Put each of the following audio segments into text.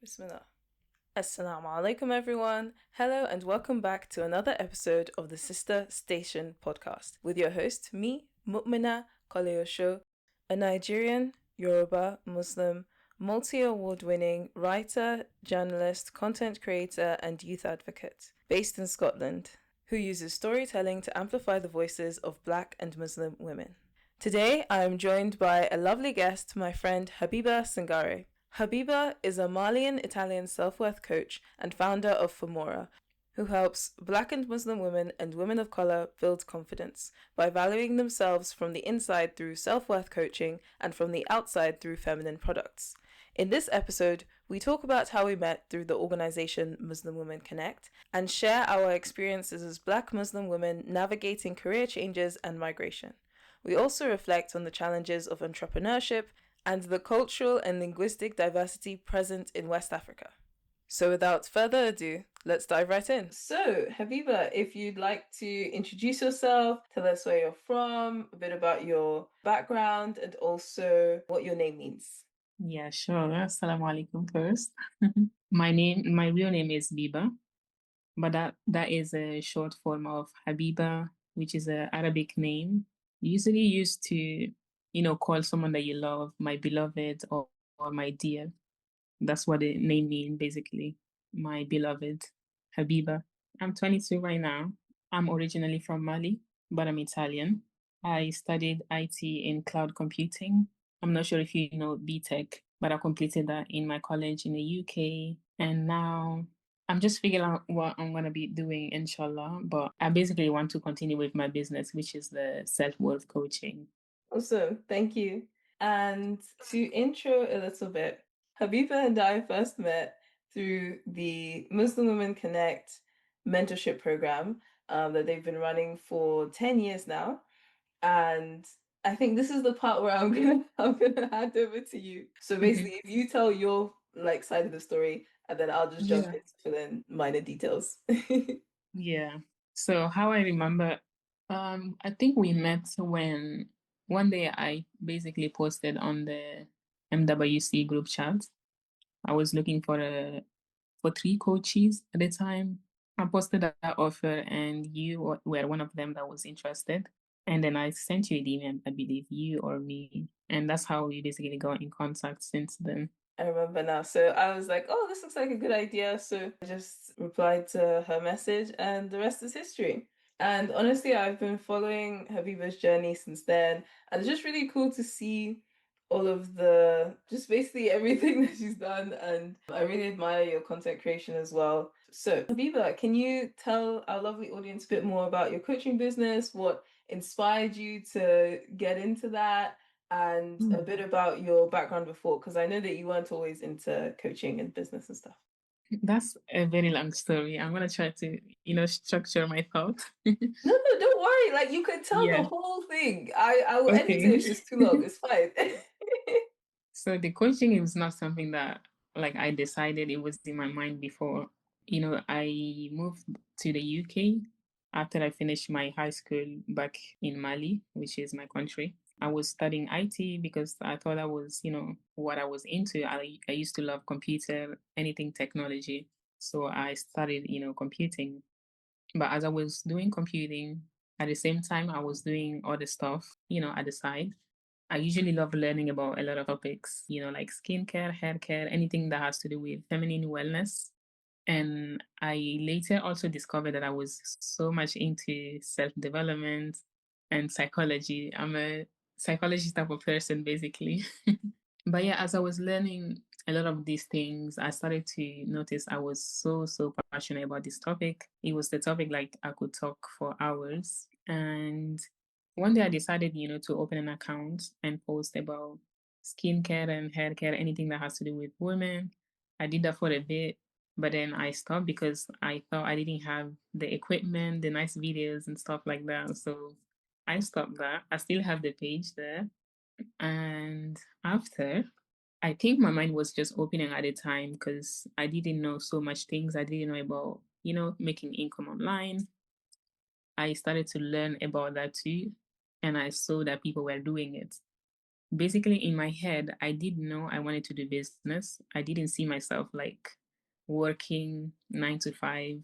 Bismillah. Assalamu alaikum, everyone. Hello, and welcome back to another episode of the Sister Station podcast with your host, me, Mu'mina Koleosho, a Nigerian, Yoruba, Muslim, multi award winning writer, journalist, content creator, and youth advocate based in Scotland, who uses storytelling to amplify the voices of Black and Muslim women. Today, I am joined by a lovely guest, my friend Habibah Sangare. Habibah is a Malian-Italian self-worth coach and founder of Femora, who helps Black and Muslim women and women of color build confidence by valuing themselves from the inside through self-worth coaching and from the outside through feminine products. In this episode, we talk about how we met through the organization Muslim Women Connect and share our experiences as Black Muslim women navigating career changes and migration. We also reflect on the challenges of entrepreneurship and the cultural and linguistic diversity present in West Africa. So without further ado, let's dive right in. So, Habiba, if you'd like to introduce yourself, tell us where you're from, a bit about your background, and also what your name means. Yeah, sure. Assalamu alaikum first. My real name is Biba, but that is a short form of Habiba, which is an Arabic name. Usually used to, call someone that you love, my beloved or my dear. That's what the name means, basically. My beloved Habiba. I'm 22 right now. I'm originally from Mali, but I'm Italian. I studied IT in cloud computing. I'm not sure if you know BTech, but I completed that in my college in the UK. And now I'm just figuring out what I'm going to be doing, inshallah. But I basically want to continue with my business, which is the self worth coaching. Awesome, thank you. And to intro a little bit, Habiba and I first met through the Muslim Women Connect mentorship program that they've been running for 10 years now. And I think this is the part where I'm gonna hand over to you. So basically, if you tell your side of the story, and then I'll just jump Yeah. in to fill in minor details. Yeah. So how I remember, I think we met when one day I basically posted on the MWC group chat. I was looking for three coaches at the time. I posted that offer, and you were one of them that was interested. And then I sent you an email, I believe you or me, and that's how we basically got in contact since then. I remember now. So I was like, oh, this looks like a good idea. So I just replied to her message, and the rest is history. And honestly, I've been following Habibah's journey since then. And it's just really cool to see all of just basically everything that she's done. And I really admire your content creation as well. So, Habibah, can you tell our lovely audience a bit more about your coaching business? What inspired you to get into that? And a bit about your background before, because I know that you weren't always into coaching and business and stuff. That's a very long story. I'm gonna try to, structure my thought. No, no, don't worry. Like you can tell the Yeah. whole thing. I will edit it Okay. if it's too long. It's fine. So the coaching is not something that like I decided, it was in my mind before. I moved to the UK after I finished my high school back in Mali, which is my country. I was studying IT because I thought that was, what I was into. I used to love computer, anything technology. So I started, computing. But as I was doing computing, at the same time I was doing other stuff, at the side. I usually love learning about a lot of topics, like skincare, hair care, anything that has to do with feminine wellness. And I later also discovered that I was so much into self development and psychology. I'm a psychology type of person, basically. But yeah, as I was learning a lot of these things, I started to notice I was so passionate about this topic. It was the topic like I could talk for hours. And one day I decided, to open an account and post about skincare and hair care, anything that has to do with women. I did that for a bit, but then I stopped because I thought I didn't have the equipment, the nice videos and stuff like that. So I stopped that. I still have the page there. And after, I think my mind was just opening at the time because I didn't know so much things. I didn't know about, making income online. I started to learn about that too. And I saw that people were doing it. basically in my head, I did know I wanted to do business. I didn't see myself like working 9 to 5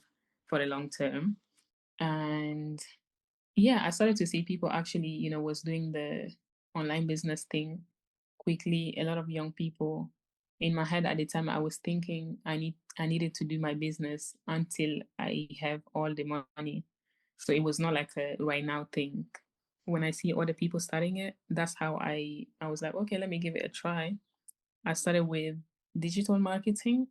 for a long term. And yeah, I started to see people actually, was doing the online business thing quickly. A lot of young people. In my head at the time, I was thinking I needed to do my business until I have all the money. So it was not like a right now thing. When I see other people starting it, that's how I was like, okay, let me give it a try. I started with digital marketing.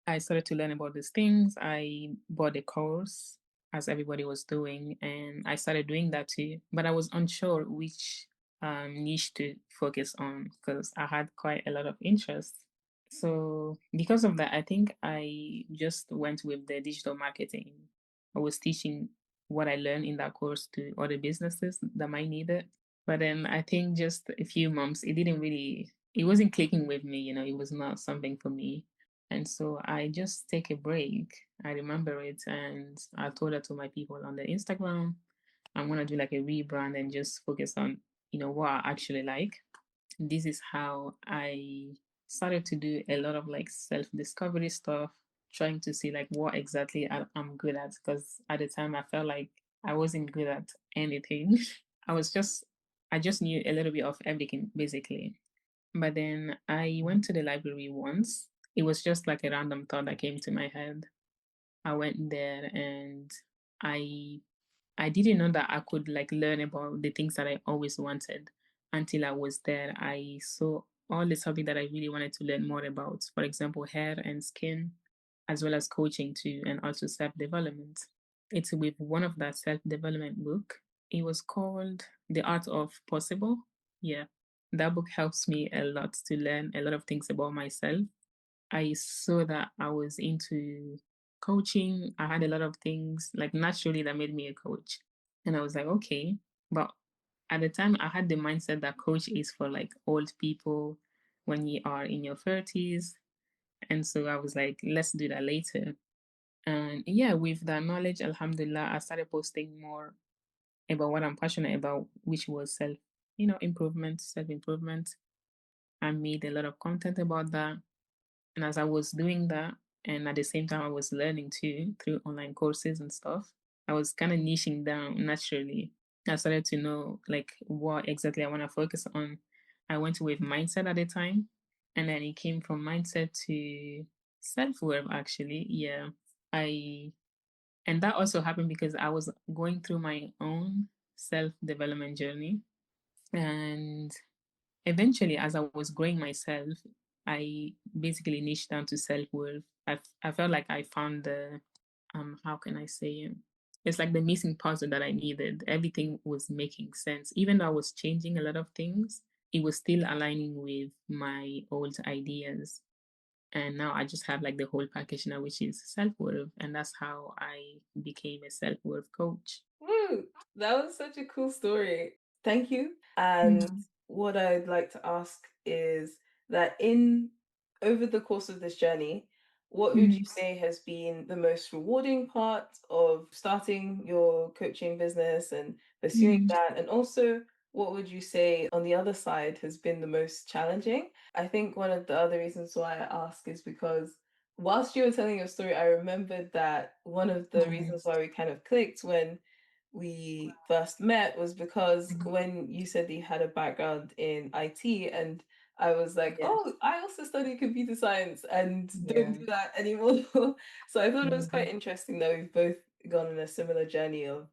I started to learn about these things. I bought a course as everybody was doing, and I started doing that too. But I was unsure which niche to focus on because I had quite a lot of interest. So, because of that, I think I just went with the digital marketing. I was teaching what I learned in that course to other businesses that might need it. But then I think just a few months, it wasn't clicking with me, it was not something for me. And so I just take a break. I remember it and I told that to my people on the Instagram. I'm gonna do like a rebrand and just focus on, what I actually like. This is how I started to do a lot of like self-discovery stuff, trying to see like what exactly I'm good at. Because at the time I felt like I wasn't good at anything. I was just I just knew a little bit of everything basically. But then I went to the library once. It was just like a random thought that came to my head. I went there and I I didn't know that I could like learn about the things that I always wanted until I was there. I saw all the topic that I really wanted to learn more about. For example, hair and skin, as well as coaching too, and also self-development. It's with one of that self-development book. It was called The Art of Possible. Yeah. That book helps me a lot to learn a lot of things about myself. I saw that I was into coaching. I had a lot of things like naturally that made me a coach. And I was like, okay. But at the time, I had the mindset that coach is for like old people when you are in your 30s. And so I was like, let's do that later. And yeah, with that knowledge, Alhamdulillah, I started posting more about what I'm passionate about, which was improvement, self improvement. I made a lot of content about that. And as I was doing that, and at the same time, I was learning too through online courses and stuff, I was kind of niching down naturally. I started to know like what exactly I want to focus on. I went with mindset at the time, and then it came from mindset to self worth, actually. Yeah. I, and that also happened because I was going through my own self development journey. And eventually, as I was growing myself, I basically niched down to self worth. I felt like I found the how can I say it? It's like the missing puzzle that I needed. Everything was making sense. Even though I was changing a lot of things, it was still aligning with my old ideas. And now I just have like the whole package now, which is self worth. And that's how I became a self worth coach. Woo! That was such a cool story. Thank you. And Mm. what I'd like to ask is that in over the course of this journey, what would you Mm. say has been the most rewarding part of starting your coaching business and pursuing Mm. that? And also, what would you say on the other side has been the most challenging? I think one of the other reasons why I ask is because whilst you were telling your story, I remembered that one of the Mm. reasons why we kind of clicked when we first met was because when you said that you had a background in IT, and I was like, Yeah. oh, I also study computer science and don't Yeah. do that anymore. So I thought it was quite Mhm. interesting that we've both gone on a similar journey of,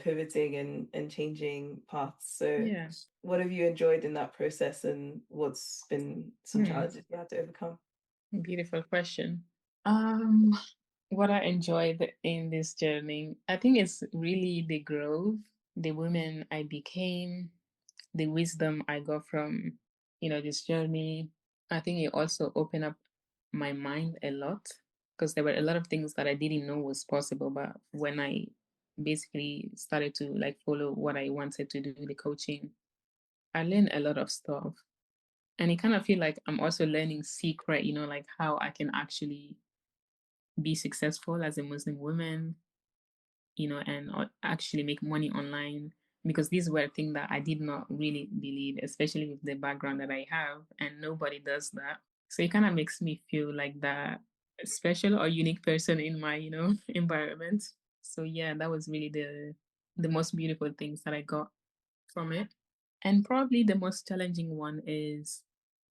pivoting and changing paths. So Yeah. what have you enjoyed in that process and what's been some Hmm. challenges you had to overcome? Beautiful question. Um, what I enjoyed in this journey, I think it's really the growth, the woman I became, the wisdom I got from, this journey. I think it also opened up my mind a lot because there were a lot of things that I didn't know was possible. But when I basically started to like follow what I wanted to do, the coaching, I learned a lot of stuff. And it kind of feel like I'm also learning secret, like how I can actually be successful as a Muslim woman, and actually make money online because these were things that I did not really believe, especially with the background that I have, and nobody does that. So it kind of makes me feel like that special or unique person in my, environment. So yeah, that was really the most beautiful things that I got from it. And probably the most challenging one is,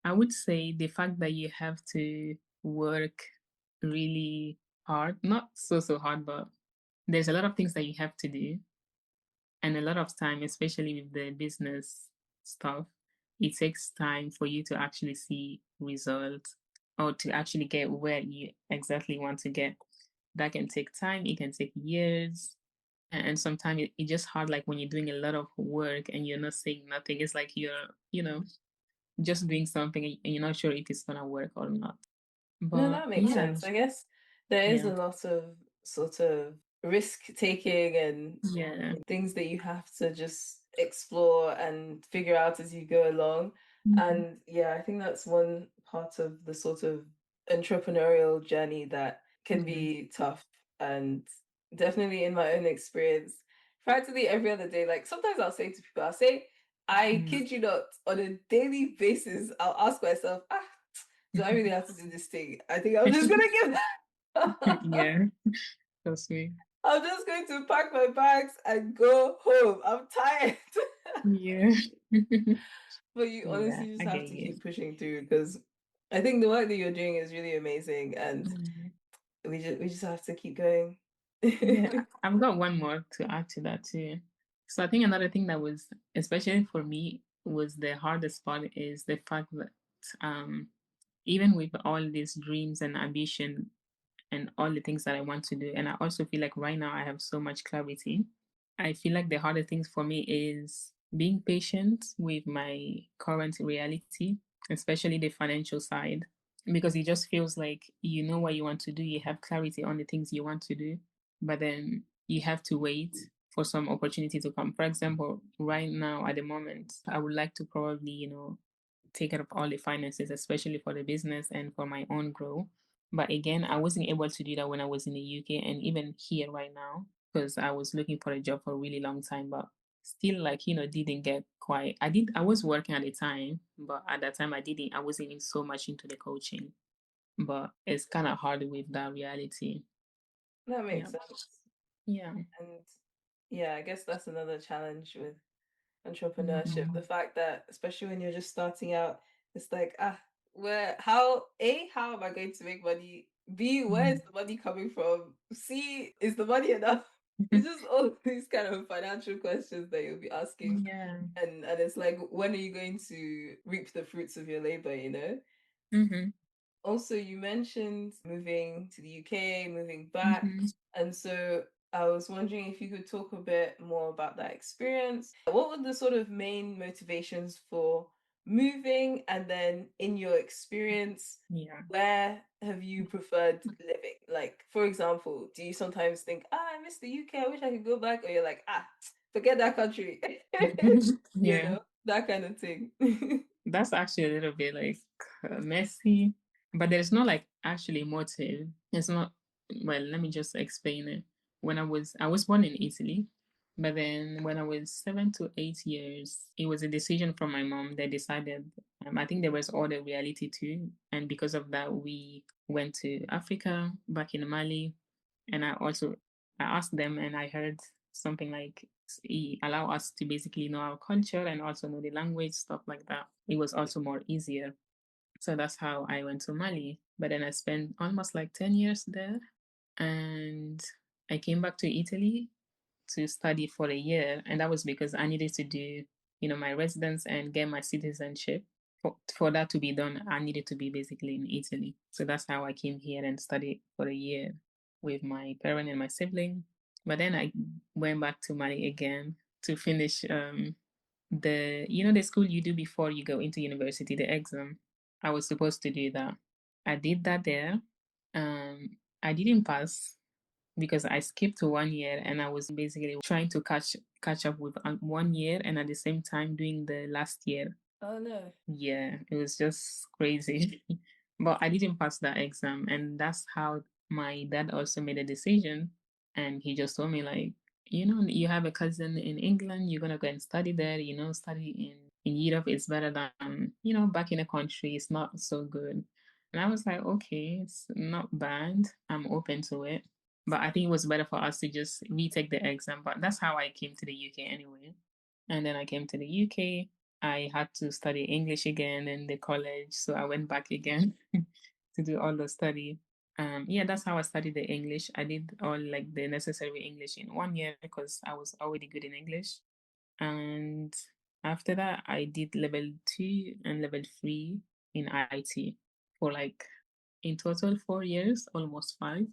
I would say, the fact that you have to work really hard, not so hard, but there's a lot of things that you have to do, and a lot of time, especially with the business stuff, it takes time for you to actually see results or to actually get where you exactly want to get. That can take time, it can take years. And sometimes it's just hard, like when you're doing a lot of work and you're not saying nothing. It's like you're, just doing something and you're not sure if it's gonna work or not. No, But that makes yeah, sense. I guess there is yeah, a lot of sort of risk taking and yeah. things that you have to just explore and figure out as you go along. Mhm, And yeah, I think that's one part of the sort of entrepreneurial journey that can mhm, be tough. And definitely in my own experience, practically every other day, like sometimes I'll say to people, I'll say, I mhm. kid you not, on a daily basis, I'll ask myself, do I really have to do this thing? I think I'm just gonna give Yeah, so sweet. I'm just going to pack my bags and go home. I'm tired. Yeah. But you Yeah, honestly just I have get to you. keep pushing through because I think the work that you're doing is really amazing and Mhm. we just have to keep going. Yeah, I've got one more to add to that too. So I think another thing that was, especially for me, was the hardest part is the fact that um, even with all these dreams and ambition and all the things that I want to do, and I also feel like right now I have so much clarity. I feel like the hardest things for me is being patient with my current reality, especially the financial side, because it just feels like you know what you want to do, you have clarity on the things you want to do, but then you have to wait for some opportunity to come. For example, right now at the moment, I would like to probably, take care of all the finances, especially for the business and for my own growth. But again, I wasn't able to do that when I was in the UK and even here right now because I was looking for a job for a really long time, but still like, didn't get quite I was working at the time, but at that time I wasn't in so much into the coaching. But it's kinda hard with that reality. That Yeah. makes sense. Yeah. And yeah, I guess that's another challenge with entrepreneurship. Mhm. The fact that especially when you're just starting out, it's like, how am I going to make money? B, where is Mhm. the money coming from? C, is the money enough? It's just all these kind of financial questions that you'll be asking. Yeah. And it's like, when are you going to reap the fruits of your labor? Mhm. Also, you mentioned moving to the UK, moving back. Mhm. And so I was wondering if you could talk a bit more about that experience. What were the sort of main motivations for moving? And then in your experience, Yeah. where have you preferred living? Like, for example, do you sometimes think, I miss the UK, I wish I could go back? Or you're like, forget that country. Yeah. That kind of thing. That's actually a little bit like messy, but there's not like actually motive. It's not, well, let me just explain it. I was born in Italy, but then when I was 7 to 8 years, it was a decision from my mom. They decided, I think there was all the reality too. And because of that, we went to Africa, back in Mali. And I asked them and I heard something like he allow us to basically know our culture and also know the language, stuff like that. It was also more easier. So that's how I went to Mali. But then I spent almost like 10 years there. And I came back to Italy to study for a year. And that was because I needed to do, my residence and get my citizenship. For that to be done, I needed to be basically in Italy. So that's how I came here and studied for a year with my parent and my sibling. But then I went back to Mali again to finish the school you do before you go into university, the exam. I was supposed to do that. I did that there. I didn't pass because I skipped 1 year and I was basically trying to catch up with 1 year and at the same time doing the last year. Oh no. Yeah, it was just crazy. But I didn't pass that exam, and that's how my dad also made a decision. And he just told me, like, you have a cousin in England, you're gonna go and study there, study in Europe is better than, back in the country, it's not so good. And I was like, okay, it's not bad. I'm open to it. But I think it was better for us to just retake the exam. But that's how I came to the UK anyway. And then I came to the UK. I had to study English again in the college. So I went back again to do all the study. Yeah, that's how I studied the English. I did all like the necessary English in 1 year because I was already good in English. And after that, I did level 2 and level 3 in IT for like in total 4 years, almost five.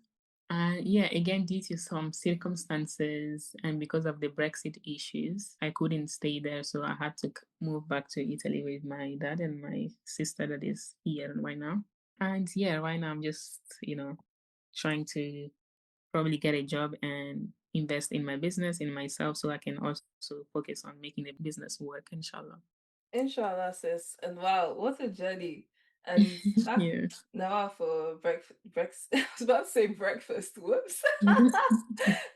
And yeah, again, due to some circumstances and because of the Brexit issues, I couldn't stay there. So I had to move back to Italy with my dad and my sister that is here right now. And yeah, right now I'm just, trying to probably get a job and invest in my business, in myself, so I can also focus on making the business work, inshallah. Inshallah, sis. And wow, what a journey. And that Yeah. now for breakfast, I was about to say breakfast. Whoops.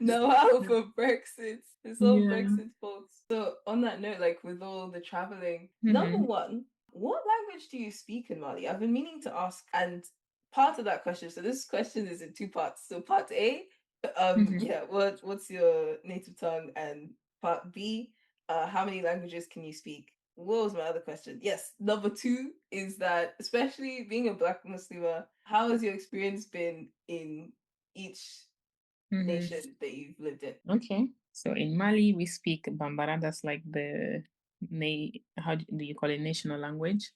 Now for Brexit. It's all Yeah. Brexit fault. So on that note, like with all the traveling, number Mm-hmm. one, what language do you speak in Mali? I've been meaning to ask, and part of that question. So this question is in two parts. So part A, Mm-hmm. yeah, what's your native tongue? And part B, how many languages can you speak? What was my other question? Yes, number two is that, especially being a Black Muslimah, how has your experience been in each Mm-hmm. nation that you've lived in? Okay. So in Mali, we speak Bambara. That's like the how do you call it, national language.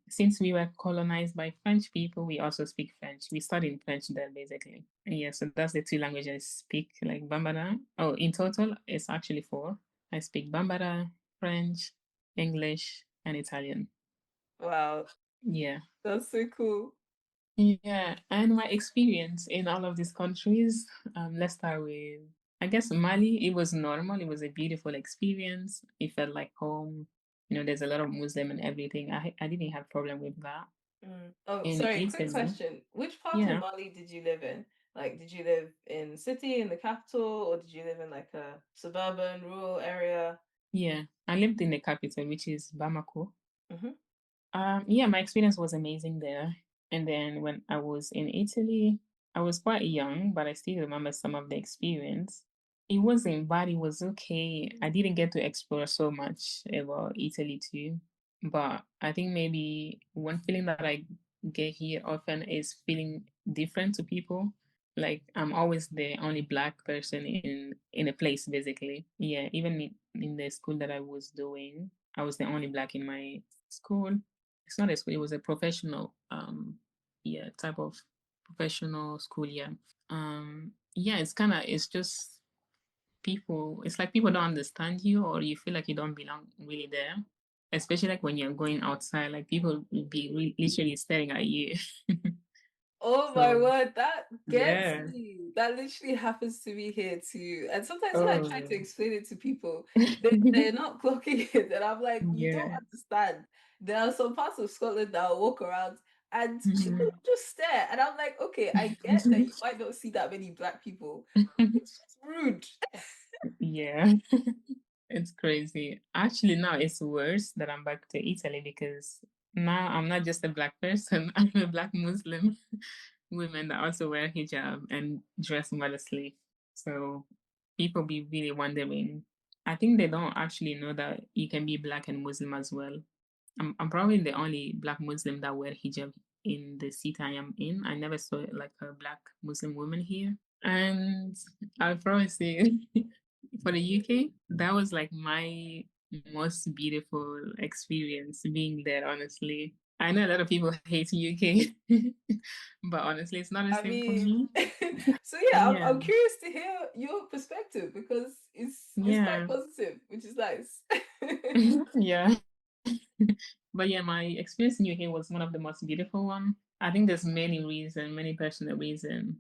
Since we were colonized by French people, we also speak French. We studied French there basically. And yeah, so that's the two languages I speak, like Bambara. Oh, in total, it's actually four. I speak Bambara, French, English, and Italian. Wow, Yeah. that's so cool. Yeah, and my experience in all of these countries, let's start with, I guess, Mali. It was normal. It was a beautiful experience. It felt like home. There's a lot of Muslim and everything. I didn't have problem with that. Oh, In sorry, quick Italy, question. Which part of yeah, Mali did you live in? Like, did you live in city, in the capital, or did you live in like a suburban, rural area? yeah. I lived in the capital, which is Bamako. Hmm. Yeah, my experience was amazing there. And then when I was in Italy, I was quite young, but I still remember some of the experience. It wasn't bad, it was okay. I didn't get to explore so much about Italy too. But I think maybe one feeling that I get here often is feeling different to people. Like I'm always the only black person in a place basically. Yeah, even in the school that I was doing, I was the only black in my school. It's not a school, it was a professional yeah, type of professional school, yeah. Yeah, it's just people, it's like people don't understand you or you feel like you don't belong really there. Especially like when you're going outside, like people will be literally staring at you. Oh my So word, that gets yeah. me. That literally happens to me here too. And sometimes when I try to Oh. explain it to people, they're not clocking it. And I'm like, you don't Yeah. understand. There are some parts of Scotland that I'll walk around and people Mhm. will just stare. And I'm like, okay, I get that you might not see that many black people. It's just rude. Yeah. It's crazy. Actually, now it's worse that I'm back to Italy because now I'm not just a black person, I'm a black Muslim women that also wear hijab and dress modestly. So people be really wondering. I think they don't actually know that you can be black and Muslim as well. I'm probably the only black Muslim that wear hijab in the city I am in. I never saw like a black Muslim woman here. And I'll probably say for the UK, that was like my most beautiful experience being there, honestly. I know a lot of people hate UK, but honestly, it's not the I same for mean, me. so yeah, I'm, Yeah, I'm curious to hear your perspective because it's quite yeah, positive, which is nice. yeah. But yeah, my experience in UK was one of the most beautiful one. I think there's many personal reason.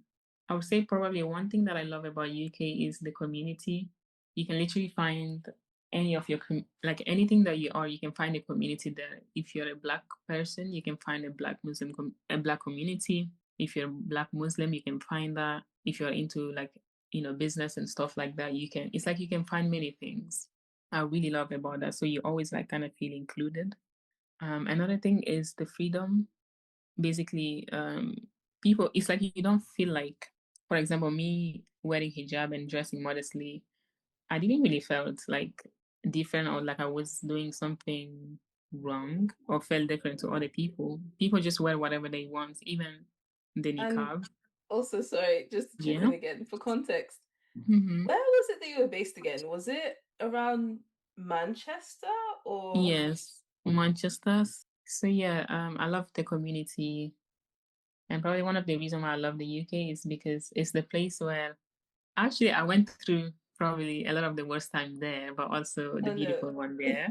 I would say probably one thing that I love about UK is the community. You can literally find any of your like anything that you are, you can find a community there. If you're a black person, you can find a black Muslim a black community. If you're black Muslim, you can find that. If you're into like business and stuff like that, it's like you can find many things. I really love about that. So you always like kind of feel included. Another thing is the freedom. Basically, people, it's like you don't feel like, for example, me wearing hijab and dressing modestly, I didn't really felt like different or like I was doing something wrong or felt different to other people. People just wear whatever they want, even the And niqab. also, sorry, just to chip Yeah. in again for context, Mm-hmm. where was it that you were based again? Was it around Manchester or? Yes, Manchester. So yeah, I love the community, and probably one of the reasons why I love the UK is because it's the place where actually I went through probably a lot of the worst time there, but also the Oh no. beautiful one there.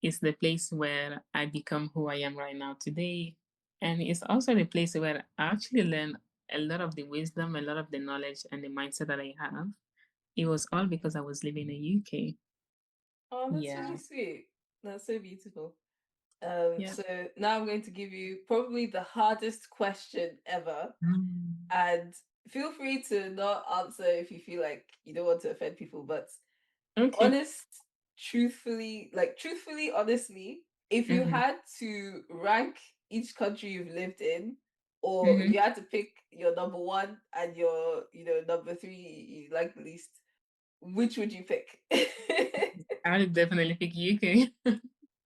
It's the place where I become who I am right now today. And it's also the place where I actually learn a lot of the wisdom, a lot of the knowledge and the mindset that I have. It was all because I was living in the UK. Oh, that's Yeah. really sweet. That's so beautiful. Yeah. So now I'm going to give you probably the hardest question ever. Mm. And feel free to not answer if you feel like you don't want to offend people, but Okay. honest, truthfully, honestly, if you Mm-hmm. had to rank each country you've lived in, or if Mm-hmm. you had to pick your number one and your, number three you like the least, which would you pick? I would definitely pick UK.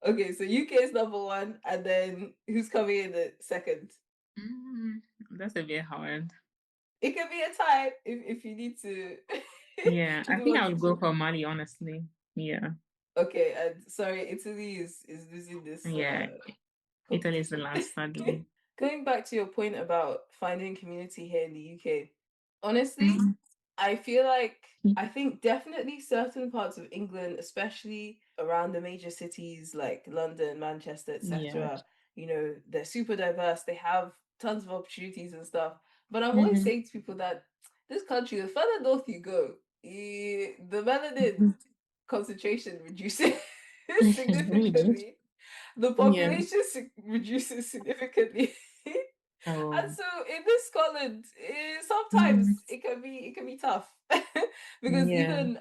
Okay, so UK is number one, and then who's coming in the second? Mm, that's a bit hard. It could be a tie if you need to. Yeah, If I you don't think want I to would go choose. for Mali, honestly. Yeah. Okay, and sorry, Italy is losing this Yeah. Italy is the competition. last, sadly. Going back to your point about finding community here in the UK, honestly, Mm-hmm. I feel like I think definitely certain parts of England, especially around the major cities like London, Manchester, Yeah. etc., they're super diverse. They have tons of opportunities and stuff. But I'm always Mm-hmm. saying to people that this country, the further north you go, the melanin concentration reduces Really? significantly. The Yeah. population reduces significantly. Oh. And so in this Scotland, sometimes Mm-hmm. it can be tough because Yeah. even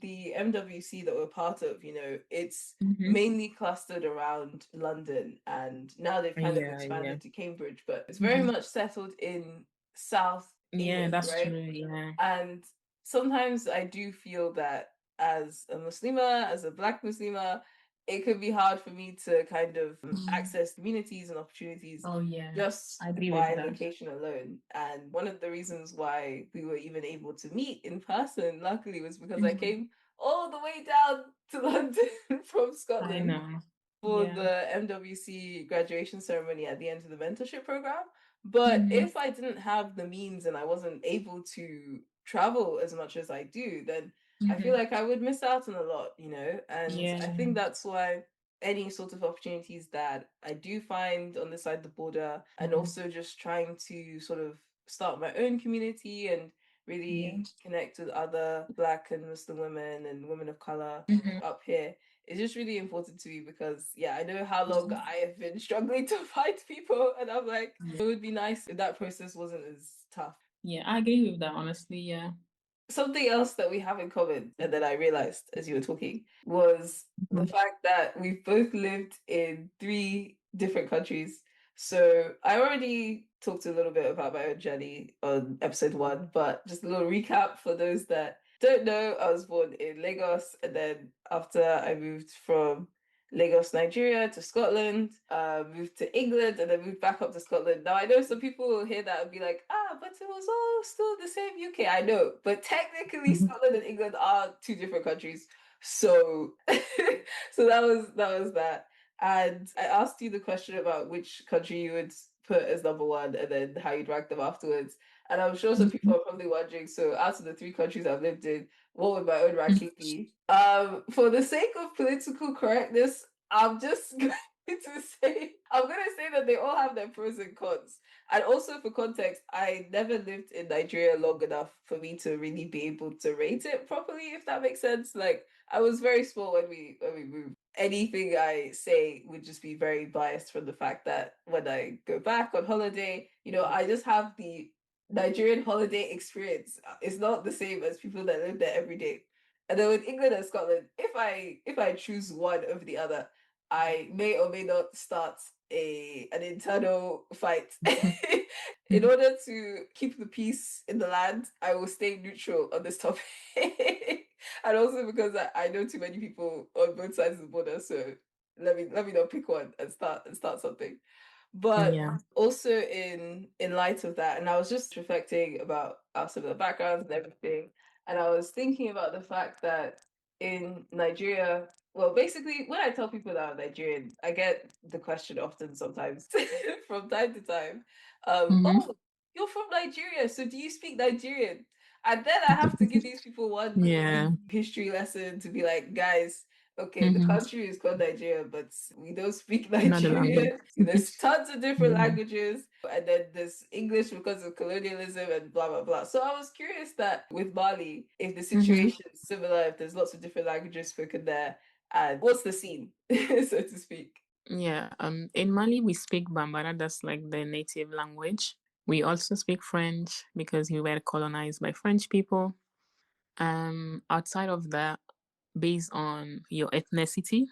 the MWC that we're part of, it's Mm-hmm. mainly clustered around London, and now they've kind of Yeah, yeah. expanded to Cambridge, but it's very Mm-hmm. much settled in South Yeah, England, that's right? true. Yeah. And sometimes I do feel that as a Muslima, as a Black Muslima, it could be hard for me to kind of Mm. access communities and opportunities Oh, yeah. just I agree with by that. location alone. And one of the reasons why we were even able to meet in person, luckily, was because I Mm-hmm. came all the way down to London from I Scotland know. for Yeah. the MWC graduation ceremony at the end of the mentorship program. But Mm-hmm. if I didn't have the means and I wasn't able to travel as much as I do, then I feel Mm-hmm. like I would miss out on a lot, And Yeah. I think that's why any sort of opportunities that I do find on this side of the border, and Mm-hmm. also just trying to sort of start my own community and Yeah. really connect with other Black and Muslim women and women of color Mm-hmm. up here, it's just really important to me because I know how long I have been struggling to find people, and I'm like, Yeah. it would be nice if that process wasn't as tough. Yeah, I agree with that, honestly. Yeah. Something else that we have in common, and then I realized as you were talking, was the Mhm. fact that we've both lived in three different countries. So I already talked a little bit about my own journey on episode one, but just a little recap for those that don't know. I was born in Lagos, and then after I moved from Lagos, Nigeria to Scotland, moved to England, and then moved back up to Scotland. Now I know some people will hear that and be like, but it was all still the same UK. I know, but technically Mhm. Scotland and England are two different countries. So so that was that. And I asked you the question about which country you would put as number one and then how you'd rank them afterwards. And I'm sure some people Mhm. are probably wondering, so out of the three countries I've lived in, what would my own ranking be? For the sake of political correctness, I'm just going to say that they all have their pros and cons. And also for context, I never lived in Nigeria long enough for me to really be able to rate it properly, if that makes sense. Like I was very small when we moved. Anything I say would just be very biased from the fact that when I go back on holiday, I just have the Nigerian holiday experience is not the same as people that live there every day. And then with England and Scotland, if I choose one over the other, I may or may not start an internal fight. In order to keep the peace in the land, I will stay neutral on this topic. And also because I know too many people on both sides of the border, so let me not pick one and start something. But Yeah. also in light of that, and I was just reflecting about our similar backgrounds and everything, and I was thinking about the fact that in Nigeria, well, basically, when I tell people that I'm Nigerian, I get the question often sometimes from time to time, Mm-hmm. oh, you're from Nigeria, so do you speak Nigerian? And then I have to give these people one Yeah. big history lesson to be like, guys, okay, the Mm-hmm. country is called Nigeria, but we don't speak Not the language. Nigerian. There's tons of different Yeah. languages, and then there's English because of colonialism and blah blah blah. So I was curious that with Mali, if the Mm-hmm. situation is similar, if there's lots of different languages spoken there, and what's the scene, so to speak. Yeah. In Mali we speak Bambara, that's like the native language. We also speak French because we were colonized by French people. Outside of that, based on your ethnicity,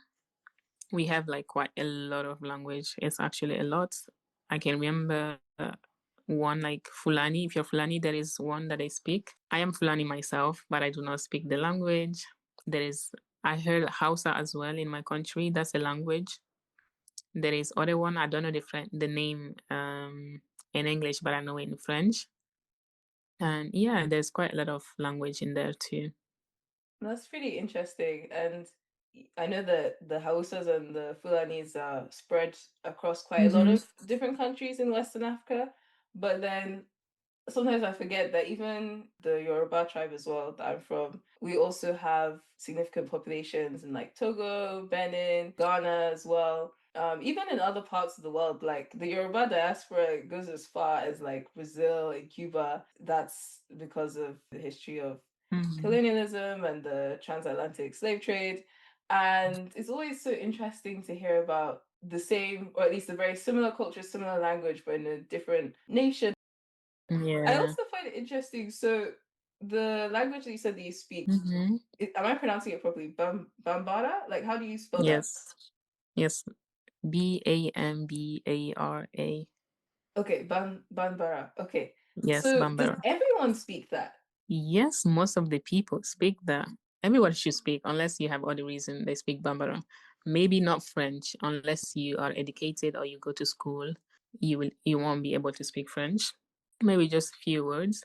we have like quite a lot of language. It's actually a lot. I can remember one like Fulani. If you're Fulani, there is one that I speak. I am Fulani myself, but I do not speak the language. There is, I heard Hausa as well in my country. That's a language. There is other one. I don't know the name in English, but I know it in French. And yeah, there's quite a lot of language in there too. That's pretty interesting. And I know that the Hausas and the Fulanis are spread across quite a lot Mm-hmm. of different countries in Western Africa. But then sometimes I forget that even the Yoruba tribe as well that I'm from, we also have significant populations in like Togo, Benin, Ghana as well. Even in other parts of the world, like the Yoruba diaspora goes as far as like Brazil and Cuba. That's because of the history of Mm-hmm. colonialism and the transatlantic slave trade. And it's always so interesting to hear about the same, or at least a very similar culture, similar language, but in a different nation. I Yeah. also find it interesting. So, the language that you said that you speak, Mm-hmm. am I pronouncing it properly? Bambara? Like, how do you spell that? Yes. Yes. Bambara. Okay, Bambara. Okay. Yes, So, does Bambara. everyone speak that? Yes, most of the people speak that. Everyone should speak, unless you have other reason they speak Bambara. Maybe not French, unless you are educated or you go to school. You won't be able to speak French. Maybe just few words.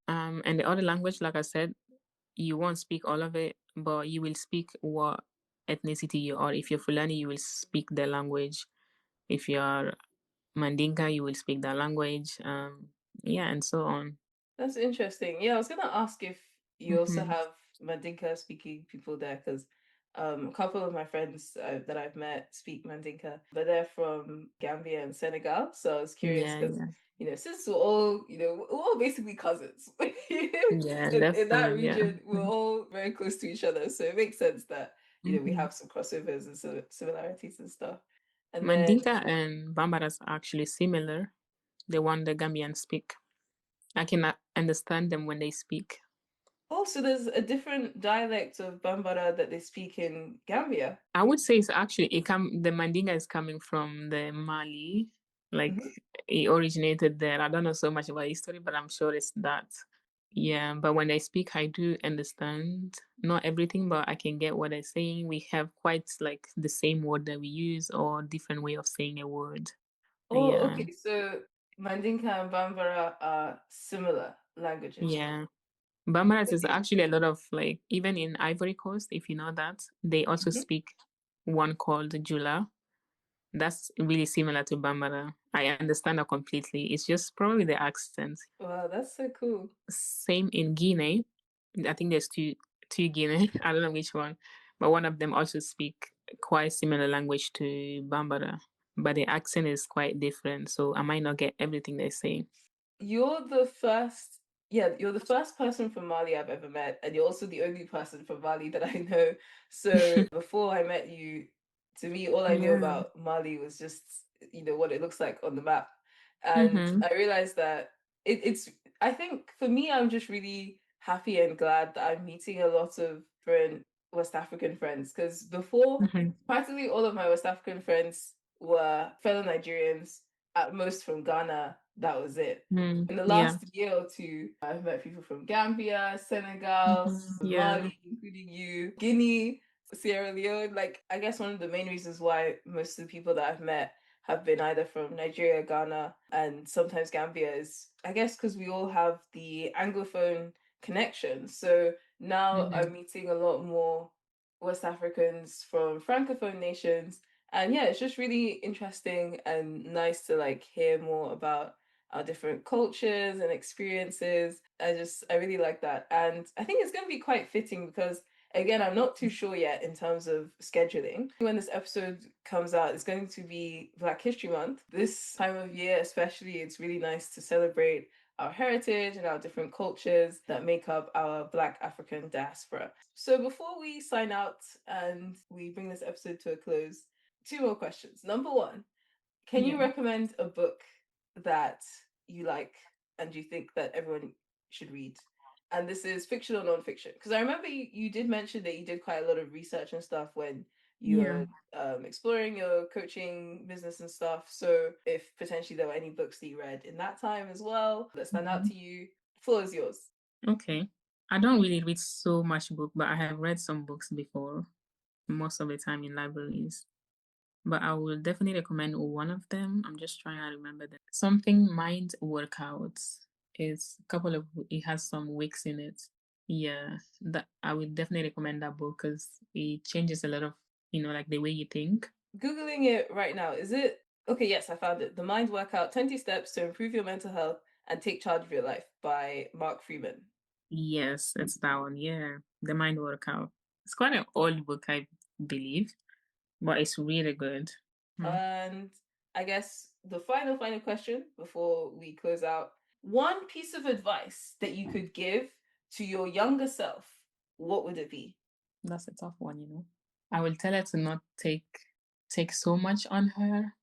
And the other language, like I said, you won't speak all of it, but you will speak what ethnicity you are. If you're Fulani, you will speak their language. If you are Mandinka, you will speak that language. Yeah, and so on. That's interesting. Yeah, I was gonna ask if you also Mm-hmm. have Mandinka speaking people there, because a couple of my friends that I've met speak Mandinka, but they're from Gambia and Senegal. So I was curious Yeah, because yeah, since we're all we're all basically cousins yeah, in that definitely, yeah. region, we're all very close to each other. So it makes sense that we Mm-hmm. have some crossovers and similarities and stuff. And then Mandinka and Bambaras are actually similar. The one the Gambians speak. I can understand them when they speak. also there's a different dialect of Bambara that they speak in Gambia. I would say it's actually the Mandinga is coming from the Mali, like Mhm. it originated there. I don't know so much about history, but I'm sure it's that. Yeah, but when they speak, I do understand. Not everything, but I can get what they're saying. We have quite like the same word that we use or different way of saying a word. Oh, Yeah, okay. So Mandinka and Bambara are similar languages. yeah. Bambara is Okay. actually a lot of like even in Ivory Coast, if you know that, they also Mhm. speak one called Jula. That's really similar to Bambara. I understand that completely. It's just probably the accent. Wow, that's so cool. Same in Guinea. I think there's two Guinea. I don't know which one, but one of them also speak quite similar language to Bambara, but the accent is quite different. So I might not get everything they say. You're the first, yeah, you're the first person from Mali I've ever met, and you're also the only person from Mali that I know. So before I met you, to me, all I knew Yeah. about Mali was just, what it looks like on the map. And Mm-hmm. I realized that it's I think for me, I'm just really happy and glad that I'm meeting a lot of different West African friends, because before, Mhm. practically all of my West African friends were fellow Nigerians, at most from Ghana. That was it. Mm, In the yeah. last year or two, I've met people from Gambia, Senegal, Yeah. Somali, including you, Guinea, Sierra Leone. Like, I guess one of the main reasons why most of the people that I've met have been either from Nigeria, Ghana, and sometimes Gambia is, I guess, because we all have the Anglophone connection. So now I'm Mhm. meeting a lot more West Africans from Francophone nations. And yeah, it's just really interesting and nice to like hear more about our different cultures and experiences. I really like that. And I think it's going to be quite fitting because, again, I'm not too sure yet in terms of scheduling. When this episode comes out, it's going to be Black History Month. This time of year, especially, it's really nice to celebrate our heritage and our different cultures that make up our Black African diaspora. So before we sign out and we bring this episode to a close, two more questions. Number one, can you Yeah. recommend a book that you like and you think that everyone should read? And this is fiction or non-fiction? Because I remember you did mention that you did quite a lot of research and stuff when you Yeah. were exploring your coaching business and stuff. So if potentially there were any books that you read in that time as well that stand out Mhm. to you, the floor is yours. Okay. I don't really read so much book, but I have read some books before, most of the time in libraries. But I will definitely recommend one of them. I'm just trying to remember them. Something Mind Workouts. It's a couple of, it has some weeks in it. Yeah, that I would definitely recommend that book because it changes a lot of, like the way you think. Googling it right now. Is it okay? Yes, I found it. The Mind Workout: 20 Steps to Improve Your Mental Health and Take Charge of Your Life by Mark Freeman. Yes, it's that one. Yeah, The Mind Workout. It's quite an old book, I believe, but it's really good. Hmm. And I guess the final question before we close out, one piece of advice that you could give to your younger self, what would it be? That's a tough one. I will tell her to not take so much on her,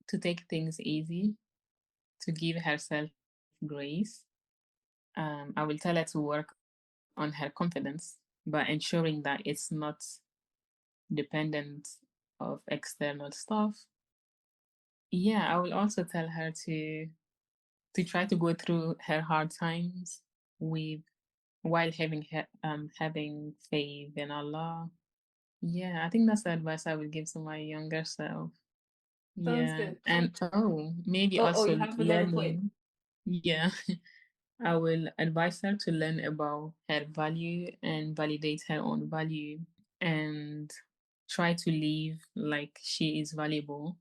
to take things easy, to give herself grace. I will tell her to work on her confidence, but ensuring that it's not dependent of external stuff. Yeah, I will also tell her to try to go through her hard times with while having faith in Allah. Yeah, I think that's the advice I would give to my younger self. Sounds Yeah, good. and maybe Oh, also you have another point. learning. Yeah, I will advise her to learn about her value and validate her own value and try to live like she is valuable,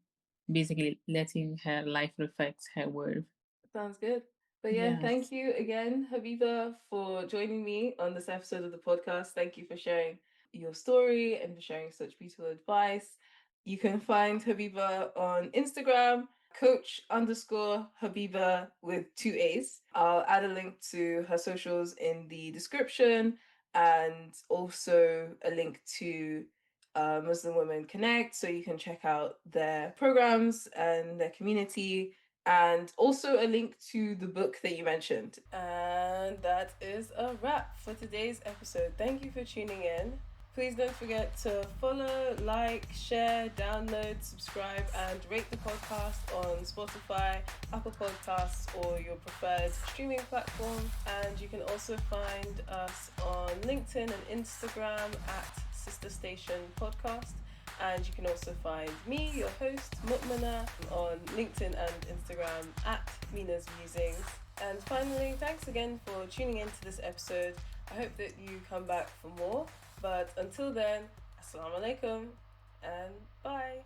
basically letting her life reflect her worth. Sounds good. But yeah, thank Yes. you again, Habiba, for joining me on this episode of the podcast. Thank you for sharing your story and for sharing such beautiful advice. You can find Habiba on Instagram, coach_Habiba with two A's. I'll add a link to her socials in the description and also a link to Muslim Women Connect so you can check out their programs and their community and also a link to the book that you mentioned. And that is a wrap for today's episode. Thank you for tuning in. Please don't forget to follow, like, share, download, subscribe, and rate the podcast on Spotify, Apple Podcasts, or your preferred streaming platform. And you can also find us on LinkedIn and Instagram at Sister Station Podcast. And you can also find me, your host, Mutmana, on LinkedIn and Instagram at Mina's Musings. And finally, thanks again for tuning into this episode. I hope that you come back for more. But until then, Assalamu alaikum and bye.